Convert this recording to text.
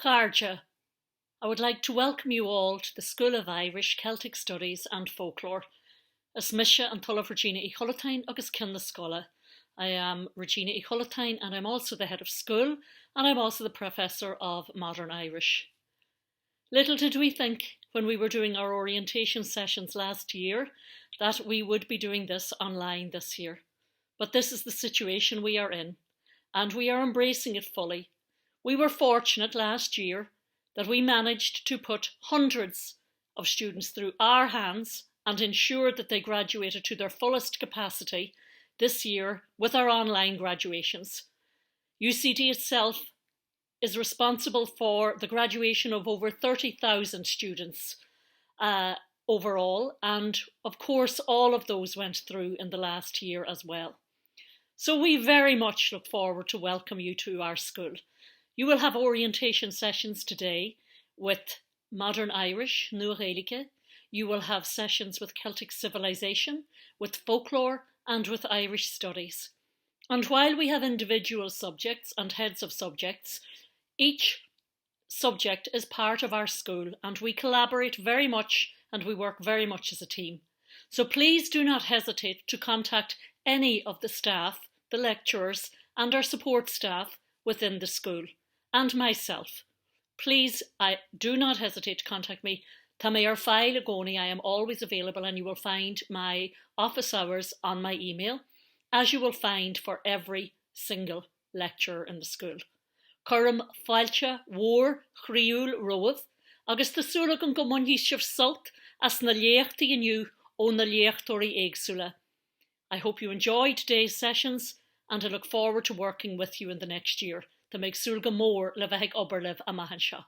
Gaeilge. I would like to welcome you all to the School of Irish, Celtic Studies and Folklore. As Misha and tOllamh Regina Uí Chollatáin agus cin na Scoil. I am Regina Uí Chollatáin and I'm also the head of school and I'm also the professor of modern Irish. Little did we think when we were doing our orientation sessions last year that we would be doing this online this year. But this is the situation we are in and we are embracing it fully. We were fortunate last year that we managed to put hundreds of students through our hands and ensured that they graduated to their fullest capacity this year with our online graduations. UCD itself is responsible for the graduation of over 30,000 students overall, and of course all of those went through in the last year as well. So we very much look forward to welcome you to our school. You will have orientation sessions today with modern Irish, Gaeilge. You will have sessions with Celtic civilization, with folklore and with Irish studies. And while we have individual subjects and heads of subjects, each subject is part of our school and we collaborate very much and we work very much as a team. So please do not hesitate to contact any of the staff, the lecturers and our support staff within the school. And myself. Please, do not hesitate to contact me. Tá mé ar fáil agónaí. I am always available and you will find my office hours on my email, as you will find for every single lecturer in the school. Cuireann fáilte mhór chriúil romhat, agus tásúla an go mbunhísih sult as na léachtaí inniu ó na léachtóirí éagsúla. I hope you enjoyed today's sessions and I look forward to working with you in the next year. To make súil go mór le bheith ag obair libh a maitheann seo.